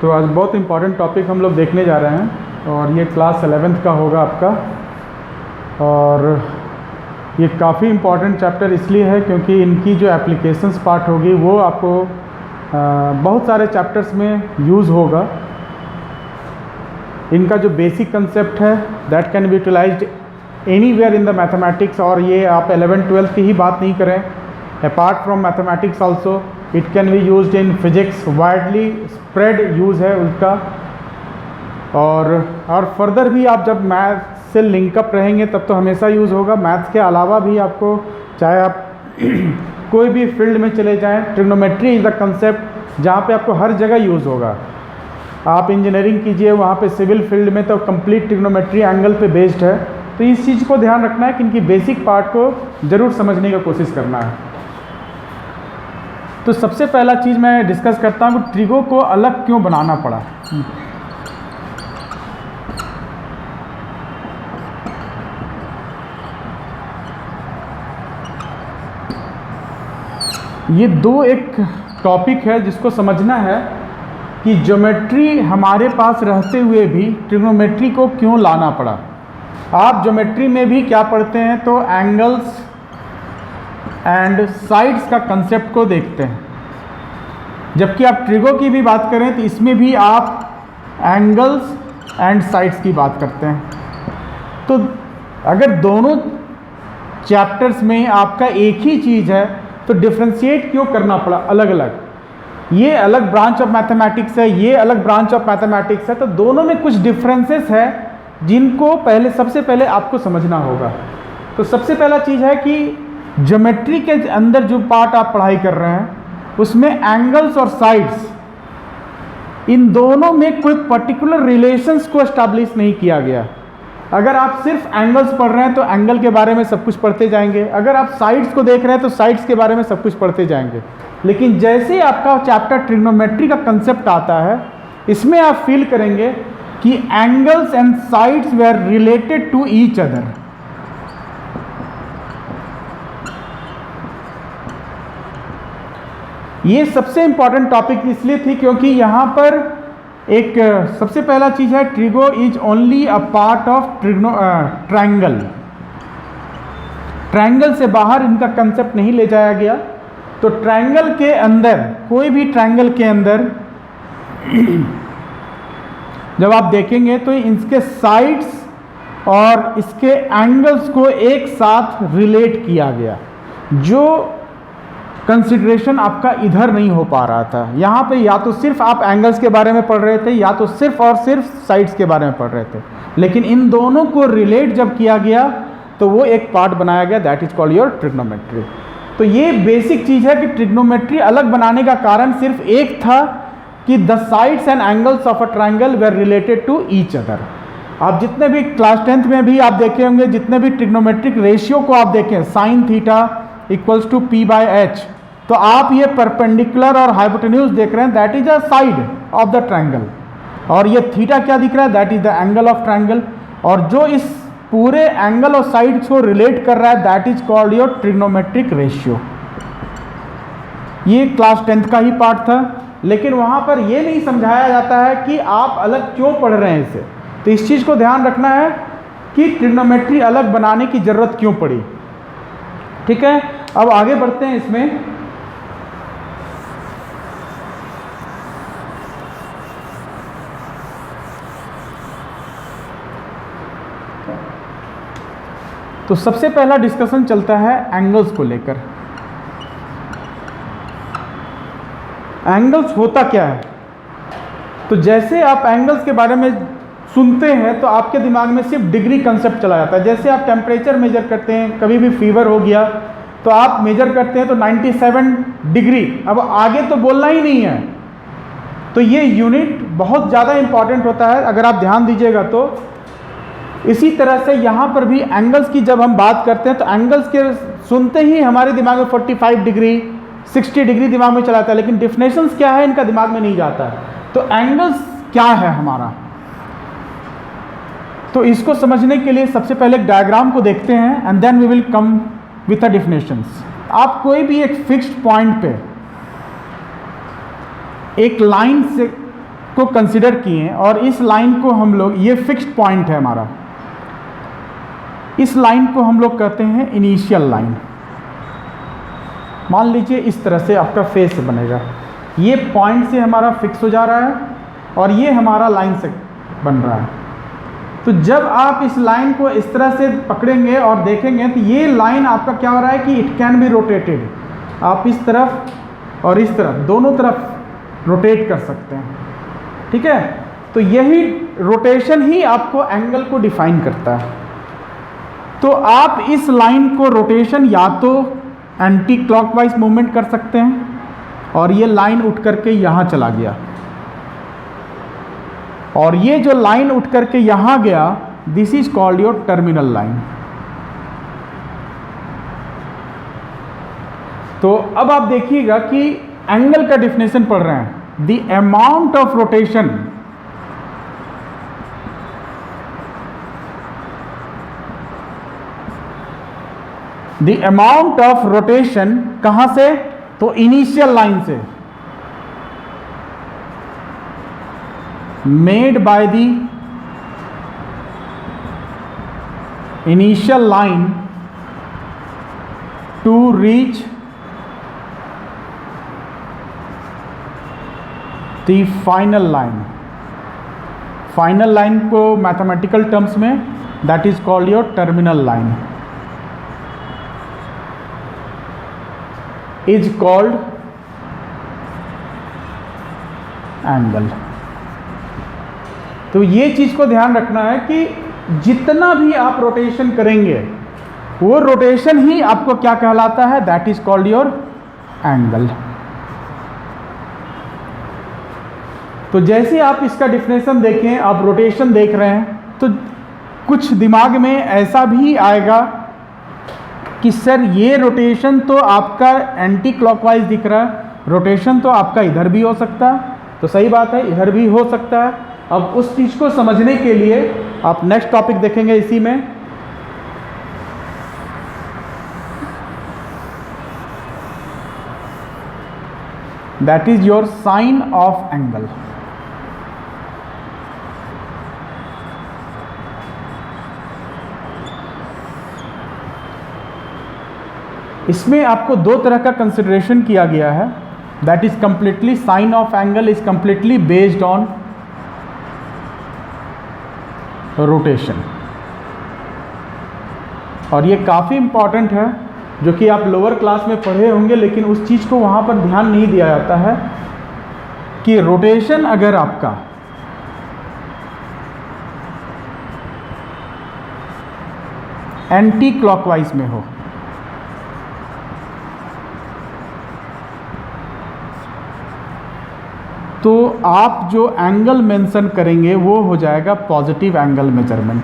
तो आज बहुत इम्पॉर्टेंट टॉपिक हम लोग देखने जा रहे हैं और ये क्लास 11th का होगा आपका। और ये काफ़ी इम्पॉर्टेंट चैप्टर इसलिए है क्योंकि इनकी जो एप्लीकेशंस पार्ट होगी वो आपको बहुत सारे चैप्टर्स में यूज़ होगा। इनका जो बेसिक कंसेप्ट है that can be utilized anywhere in the mathematics. और ये आप 11th-12th की ही बात नहीं करें, apart from mathematics also it can be used in physics, widely spread use है उसका। और फर्दर भी आप जब मैथ से लिंकअप रहेंगे तब तो हमेशा यूज़ होगा। मैथ्स के अलावा भी आपको चाहे आप कोई भी फील्ड में चले जाएं, ट्रिग्नोमेट्री इज़ द कंसेप्ट जहाँ पे आपको हर जगह यूज़ होगा। आप इंजीनियरिंग कीजिए, वहाँ पे सिविल फील्ड में तो कंप्लीट ट्रिग्नोमेट्री एंगल पे बेस्ड है। तो इस चीज़ को ध्यान रखना है कि इनकी बेसिक पार्ट को ज़रूर समझने की कोशिश करना है। तो सबसे पहला चीज़ मैं डिस्कस करता हूँ कि ट्रिगो को अलग क्यों बनाना पड़ा। ये दो एक टॉपिक है जिसको समझना है कि ज्योमेट्री हमारे पास रहते हुए भी ट्रिग्नोमेट्री को क्यों लाना पड़ा। आप ज्योमेट्री में भी क्या पढ़ते हैं तो एंगल्स एंड साइड्स का कंसेप्ट को देखते हैं, जबकि आप ट्रिगो की भी बात करें तो इसमें भी आप एंगल्स एंड साइड्स की बात करते हैं। तो अगर दोनों चैप्टर्स में आपका एक ही चीज़ है तो डिफ्रेंशिएट क्यों करना पड़ा अलग अलग। ये अलग ब्रांच ऑफ मैथमेटिक्स है, ये अलग ब्रांच ऑफ मैथमेटिक्स है, तो दोनों में कुछ डिफरेंसेस है जिनको सबसे पहले आपको समझना होगा। तो सबसे पहला चीज़ है कि ज्योमेट्री के अंदर जो पार्ट आप पढ़ाई कर रहे हैं उसमें एंगल्स और साइड्स, इन दोनों में कोई पर्टिकुलर रिलेशंस को एस्टैब्लिश नहीं किया गया। अगर आप सिर्फ एंगल्स पढ़ रहे हैं तो एंगल के बारे में सब कुछ पढ़ते जाएंगे, अगर आप साइड्स को देख रहे हैं तो साइड्स के बारे में सब कुछ पढ़ते जाएंगे। लेकिन जैसे आपका चैप्टर ट्रिग्नोमेट्री का कंसेप्ट आता है, इसमें आप फील करेंगे कि angles and sides were related to each other. ये सबसे इंपॉर्टेंट टॉपिक इसलिए थी क्योंकि यहाँ पर एक सबसे पहला चीज़ है trigo is only a part of triangle. Triangle से बाहर इनका कंसेप्ट नहीं ले जाया गया। तो ट्रायंगल के अंदर, कोई भी ट्रायंगल के अंदर जब आप देखेंगे तो इसके साइड्स और इसके एंगल्स को एक साथ रिलेट किया गया, जो कंसिडरेशन आपका इधर नहीं हो पा रहा था। यहाँ पे या तो सिर्फ आप एंगल्स के बारे में पढ़ रहे थे या तो सिर्फ और सिर्फ साइड्स के बारे में पढ़ रहे थे, लेकिन इन दोनों को रिलेट जब किया गया तो वो एक पार्ट बनाया गया, that is called your trigonometry. तो ये बेसिक चीज़ है कि ट्रिग्नोमेट्री अलग बनाने का कारण सिर्फ एक था कि the sides and angles of a triangle were related to each other. आप जितने भी क्लास 10th में भी आप देखे होंगे, जितने भी ट्रिग्नोमेट्रिक रेशियो को आप देखें, sine theta equals to p/h, तो आप ये परपेंडिकुलर और हाइपोटेन्यूज देख रहे हैं, that is a side of the triangle. और ये थीटा क्या दिख रहा है, that is the angle of triangle. और जो इस पूरे एंगल और साइड्स को रिलेट कर रहा है that is called your trigonometric ratio. ये क्लास 10th का ही पार्ट था, लेकिन वहाँ पर ये नहीं समझाया जाता है कि आप अलग क्यों पढ़ रहे हैं इसे। तो इस चीज़ को ध्यान रखना है कि ट्रिग्नोमेट्री अलग बनाने की ज़रूरत क्यों पड़ी। ठीक है, अब आगे बढ़ते हैं इसमें। तो सबसे पहला डिस्कशन चलता है एंगल्स को लेकर। एंगल्स होता क्या है। तो जैसे आप एंगल्स के बारे में सुनते हैं तो आपके दिमाग में सिर्फ डिग्री कंसेप्ट चला जाता है। जैसे आप टेम्परेचर मेजर करते हैं, कभी भी फीवर हो गया तो आप मेजर करते हैं तो 97 डिग्री, अब आगे तो बोलना ही नहीं है। तो ये यूनिट बहुत ज़्यादा इंपॉर्टेंट होता है, अगर आप ध्यान दीजिएगा तो। इसी तरह से यहाँ पर भी एंगल्स की जब हम बात करते हैं तो एंगल्स के सुनते ही हमारे दिमाग में 45 डिग्री 60 डिग्री दिमाग में चलाता है, लेकिन डिफिनेशंस क्या है इनका दिमाग में नहीं जाता है। तो एंगल्स क्या है हमारा, तो इसको समझने के लिए सबसे पहले एक डायग्राम को देखते हैं and then we will come with the definitions. आप कोई भी एक फिक्स्ड पॉइंट पे एक लाइन से को कंसिडर किए और इस लाइन को हम लोग, ये फिक्स्ड पॉइंट है हमारा, इस लाइन को हम लोग कहते हैं इनिशियल लाइन। मान लीजिए इस तरह से आपका फेस बनेगा, ये पॉइंट से हमारा फिक्स हो जा रहा है और ये हमारा लाइन से बन रहा है। तो जब आप इस लाइन को इस तरह से पकड़ेंगे और देखेंगे तो ये लाइन आपका क्या हो रहा है कि इट कैन बी रोटेटेड, आप इस तरफ और इस तरफ दोनों तरफ रोटेट कर सकते हैं, ठीक है। तो यही रोटेशन ही आपको एंगल को डिफाइन करता है। तो आप इस लाइन को रोटेशन या तो एंटी क्लॉकवाइज मूवमेंट कर सकते हैं और ये लाइन उठ करके यहाँ चला गया, और ये जो लाइन उठ करके यहाँ गया, this is called your terminal line. तो अब आप देखिएगा कि एंगल का डेफिनेशन पढ़ रहे हैं, द अमाउंट ऑफ रोटेशन कहां से, तो इनिशियल लाइन से, made by the initial line to reach the final line. Final line को मैथमेटिकल टर्म्स में that is called your terminal line, is called angle. तो ये चीज को ध्यान रखना है कि जितना भी आप रोटेशन करेंगे वो रोटेशन ही आपको क्या कहलाता है, that is called your angle. तो जैसे आप इसका डिफिनेशन देखें, आप रोटेशन देख रहे हैं तो कुछ दिमाग में ऐसा भी आएगा कि सर ये रोटेशन तो आपका एंटी क्लॉकवाइज दिख रहा है, रोटेशन तो आपका इधर भी हो सकता है। तो सही बात है, इधर भी हो सकता है। अब उस चीज़ को समझने के लिए आप नेक्स्ट टॉपिक देखेंगे इसी में, that is your sine of angle. इसमें आपको दो तरह का कंसिडरेशन किया गया है, that is completely, sine of angle is completely based on rotation, और ये काफ़ी इंपॉर्टेंट है जो कि आप लोअर क्लास में पढ़े होंगे, लेकिन उस चीज़ को वहाँ पर ध्यान नहीं दिया जाता है कि रोटेशन अगर आपका एंटी क्लॉकवाइज में हो तो आप जो एंगल मेंशन करेंगे वो हो जाएगा पॉजिटिव एंगल मेजरमेंट।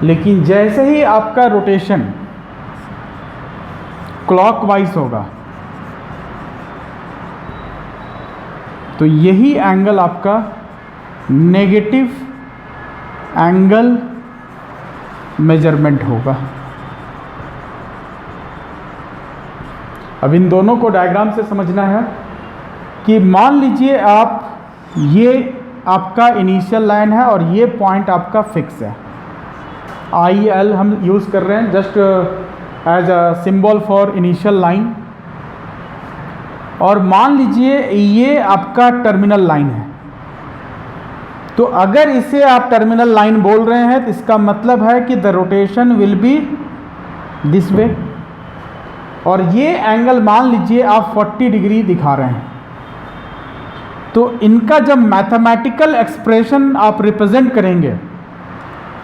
लेकिन जैसे ही आपका रोटेशन क्लॉकवाइज होगा तो यही एंगल आपका नेगेटिव एंगल मेजरमेंट होगा। अब इन दोनों को डायग्राम से समझना है कि मान लीजिए आप, ये आपका इनिशियल लाइन है और ये पॉइंट आपका फिक्स है, आई एल हम यूज़ कर रहे हैं just as a symbol for initial line, और मान लीजिए ये आपका टर्मिनल लाइन है। तो अगर इसे आप टर्मिनल लाइन बोल रहे हैं तो इसका मतलब है कि the rotation will be this way, और ये एंगल मान लीजिए आप 40 डिग्री दिखा रहे हैं। तो इनका जब मैथमेटिकल एक्सप्रेशन आप रिप्रेजेंट करेंगे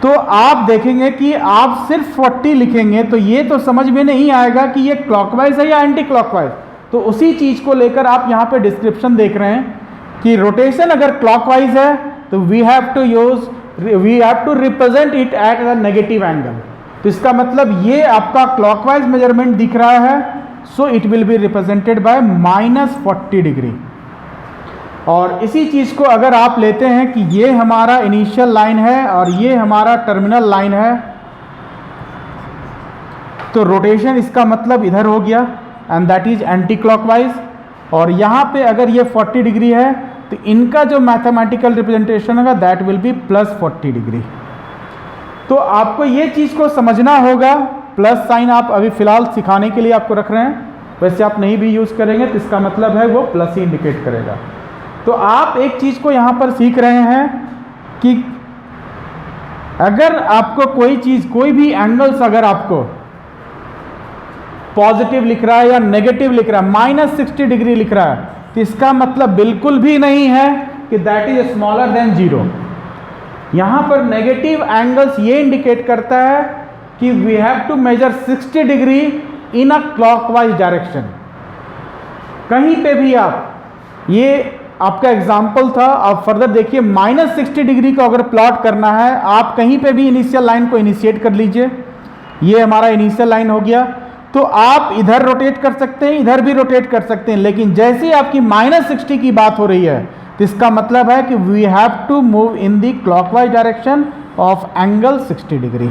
तो आप देखेंगे कि आप सिर्फ 40 लिखेंगे तो ये तो समझ में नहीं आएगा कि ये क्लॉकवाइज है या एंटी क्लॉकवाइज। तो उसी चीज़ को लेकर आप यहाँ पे डिस्क्रिप्शन देख रहे हैं कि रोटेशन अगर क्लॉकवाइज है तो we have to represent it at a negative angle. तो इसका मतलब ये आपका क्लॉकवाइज मेजरमेंट दिख रहा है, so it will be represented by -40 degree. और इसी चीज़ को अगर आप लेते हैं कि ये हमारा इनिशियल लाइन है और ये हमारा टर्मिनल लाइन है, तो रोटेशन इसका मतलब इधर हो गया and that is anti clockwise. और यहाँ पे अगर ये 40 डिग्री है तो इनका जो मैथमेटिकल रिप्रेजेंटेशन होगा that will B plus 40 degree. तो आपको ये चीज़ को समझना होगा, प्लस साइन आप अभी फ़िलहाल सिखाने के लिए आपको रख रहे हैं, वैसे आप नहीं भी यूज़ करेंगे तो इसका मतलब है वो प्लस ही इंडिकेट करेगा। तो आप एक चीज़ को यहाँ पर सीख रहे हैं कि अगर आपको कोई चीज़, कोई भी एंगल्स अगर आपको पॉजिटिव लिख रहा है या नेगेटिव लिख रहा है, -60 डिग्री लिख रहा है, तो इसका मतलब बिल्कुल भी नहीं है कि दैट इज स्मॉलर देन 0। यहाँ पर नेगेटिव एंगल्स ये इंडिकेट करता है कि we have to measure 60 degree in a clockwise direction. कहीं पे भी आप, ये आपका एग्जाम्पल था, आप फर्दर देखिए, -60 डिग्री को अगर प्लॉट करना है, आप कहीं पे भी इनिशियल लाइन को इनिशिएट कर लीजिए। ये हमारा इनिशियल लाइन हो गया। तो आप इधर रोटेट कर सकते हैं, इधर भी रोटेट कर सकते हैं, लेकिन जैसे ही आपकी -60 की बात हो रही है तो इसका मतलब है कि we have to move in the clockwise direction of angle 60 degree.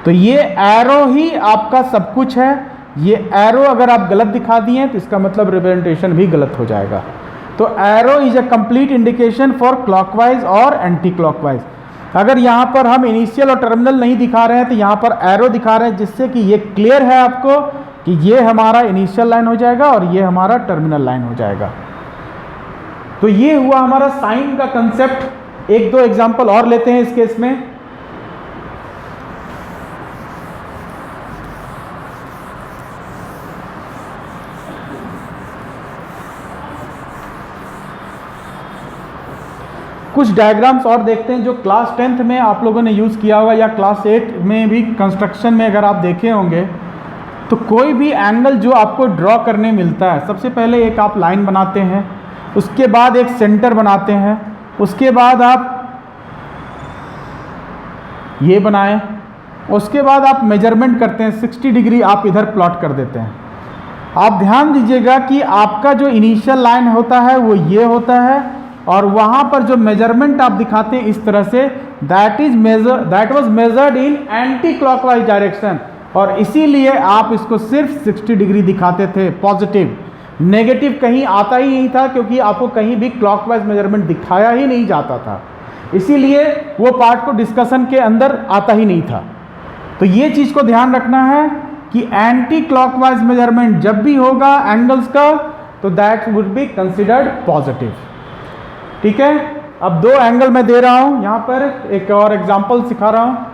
तो ये एरो ही आपका सब कुछ है। ये एरो अगर आप गलत दिखा दिए तो इसका मतलब रिप्रेजेंटेशन भी गलत हो जाएगा। तो arrow is a complete indication for clockwise और एंटी क्लॉकवाइज। अगर यहाँ पर हम इनिशियल और टर्मिनल नहीं दिखा रहे हैं तो यहाँ पर एरो दिखा रहे हैं, जिससे कि ये क्लियर है आपको कि ये हमारा इनिशियल लाइन हो जाएगा और ये हमारा टर्मिनल लाइन हो जाएगा। तो ये हुआ हमारा साइन का कंसेप्ट। एक दो एग्जांपल और लेते हैं इस केस में। कुछ डायग्राम्स और देखते हैं जो क्लास 10th में आप लोगों ने यूज़ किया होगा या क्लास 8 में भी कंस्ट्रक्शन में अगर आप देखे होंगे। तो कोई भी एंगल जो आपको ड्रॉ करने मिलता है, सबसे पहले एक आप लाइन बनाते हैं, उसके बाद एक सेंटर बनाते हैं, उसके बाद आप ये बनाएं, उसके बाद आप मेजरमेंट करते हैं 60 डिग्री आप इधर प्लॉट कर देते हैं। आप ध्यान दीजिएगा कि आपका जो इनिशियल लाइन होता है वो ये होता है और वहाँ पर जो मेजरमेंट आप दिखाते हैं इस तरह से, that was measured in anti clockwise direction. और इसीलिए आप इसको सिर्फ 60 डिग्री दिखाते थे पॉजिटिव, नेगेटिव कहीं आता ही नहीं था, क्योंकि आपको कहीं भी क्लॉकवाइज मेजरमेंट दिखाया ही नहीं जाता था, इसीलिए वो पार्ट को डिस्कशन के अंदर आता ही नहीं था। तो ये चीज़ को ध्यान रखना है कि एंटी क्लॉकवाइज मेजरमेंट जब भी होगा एंगल्स का तो that would be considered positive. ठीक है, अब दो एंगल मैं दे रहा हूँ, यहाँ पर एक और एग्जांपल सिखा रहा हूँ।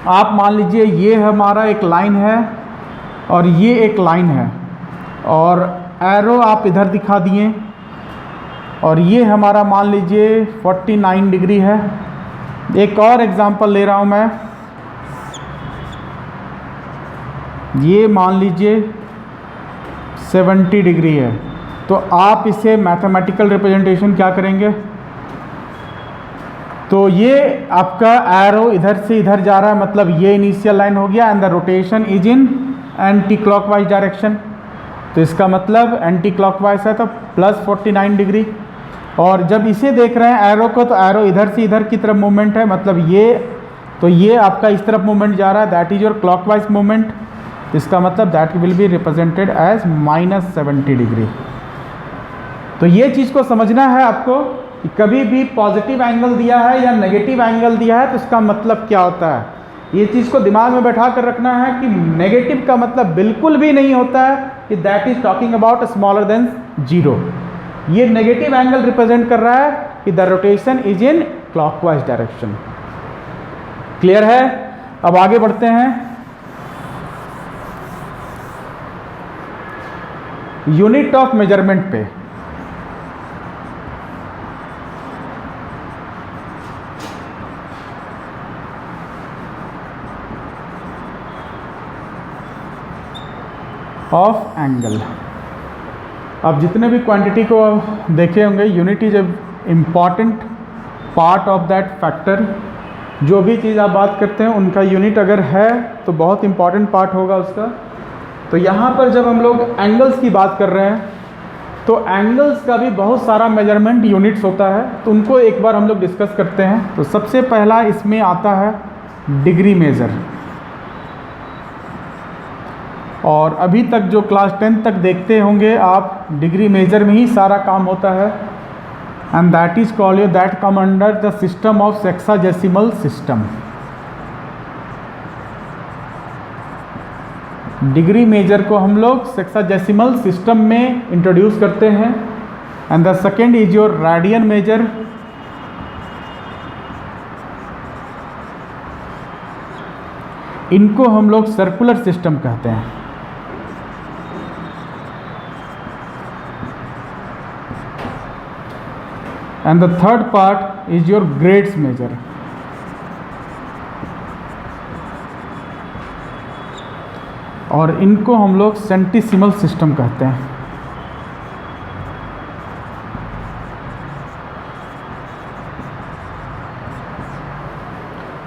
आप मान लीजिए ये हमारा एक लाइन है और ये एक लाइन है और एरो आप इधर दिखा दिए, और ये हमारा मान लीजिए 49 डिग्री है। एक और एग्जांपल ले रहा हूँ मैं, ये मान लीजिए 70 डिग्री है। तो आप इसे मैथमेटिकल रिप्रेजेंटेशन क्या करेंगे? तो ये आपका एरो इधर से इधर जा रहा है, मतलब ये इनिशियल लाइन हो गया and the rotation is in anti clockwise direction. तो इसका मतलब एंटी क्लॉकवाइज है तो प्लस 49 डिग्री। और जब इसे देख रहे हैं एरो को, तो एरो इधर से इधर की तरफ मूवमेंट है, मतलब ये, तो ये आपका इस तरफ मूवमेंट जा रहा है, that is your clockwise movement. इसका मतलब that will be represented as -70 degree. तो ये चीज़ को समझना है आपको कि कभी भी पॉजिटिव एंगल दिया है या नेगेटिव एंगल दिया है तो इसका मतलब क्या होता है। ये चीज़ को दिमाग में बैठा कर रखना है कि नेगेटिव का मतलब बिल्कुल भी नहीं होता है कि that is talking about smaller than 0। ये नेगेटिव एंगल रिप्रेजेंट कर रहा है कि the rotation is in clockwise direction. Clear है? अब आगे बढ़ते हैं। यूनिट ऑफ मेजरमेंट पे ऑफ एंगल। अब जितने भी क्वांटिटी को देखे होंगे, unit is a important part of that factor. जो भी चीज़ आप बात करते हैं उनका यूनिट अगर है तो बहुत इम्पॉर्टेंट पार्ट होगा उसका। तो यहाँ पर जब हम लोग एंगल्स की बात कर रहे हैं तो एंगल्स का भी बहुत सारा मेजरमेंट यूनिट्स होता है, तो उनको एक बार हम लोग डिस्कस करते हैं। तो सबसे पहला इसमें आता है डिग्री मेज़र। और अभी तक जो क्लास 10 तक देखते होंगे आप, डिग्री मेजर में ही सारा काम होता है, and that is called that come under the system of sexagesimal system. Degree measure को हम लोग सेक्साडेसिमल सिस्टम में इंट्रोड्यूस करते हैं। And the second is your radian measure. इनको हम लोग सर्कुलर सिस्टम कहते हैं। And the third part is your grades measure. और इनको हम लोग सेंटिसिमल सिस्टम कहते हैं।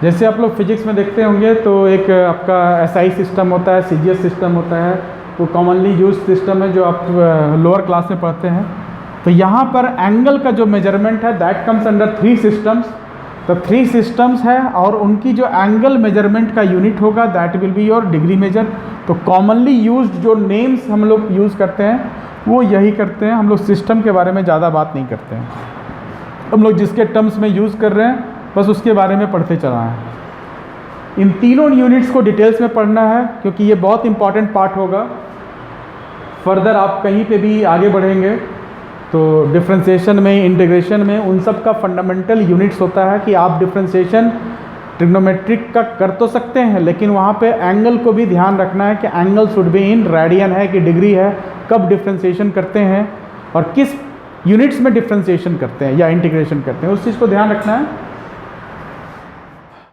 जैसे आप लोग फिजिक्स में देखते होंगे तो एक आपका एसआई सिस्टम होता है, सीजीएस सिस्टम होता है, वो कॉमनली यूज सिस्टम है जो आप लोअर क्लास में पढ़ते हैं। तो यहाँ पर एंगल का जो मेजरमेंट है दैट कम्स अंडर 3 सिस्टम्स। तो 3 सिस्टम्स है और उनकी जो एंगल मेजरमेंट का यूनिट होगा that will be your degree measure. तो कॉमनली यूज्ड जो नेम्स हम लोग यूज़ करते हैं वो यही करते हैं। हम लोग सिस्टम के बारे में ज़्यादा बात नहीं करते हैं, हम लोग जिसके टर्म्स में यूज़ कर रहे हैं बस उसके बारे में पढ़ते चला है। इन तीनों यूनिट्स को डिटेल्स में पढ़ना है क्योंकि ये बहुत इंपॉर्टेंट पार्ट होगा। फर्दर आप कहीं पे भी आगे बढ़ेंगे तो डिफरेंशिएशन में, इंटीग्रेशन में, उन सब का फंडामेंटल यूनिट्स होता है कि आप डिफरेंशिएशन ट्रिग्नोमेट्रिक का कर तो सकते हैं लेकिन वहाँ पे एंगल को भी ध्यान रखना है कि angle should be in radian है कि डिग्री है, कब डिफरेंशिएशन करते हैं और किस यूनिट्स में डिफरेंशिएशन करते हैं या इंटीग्रेशन करते हैं, उस चीज़ को ध्यान रखना है।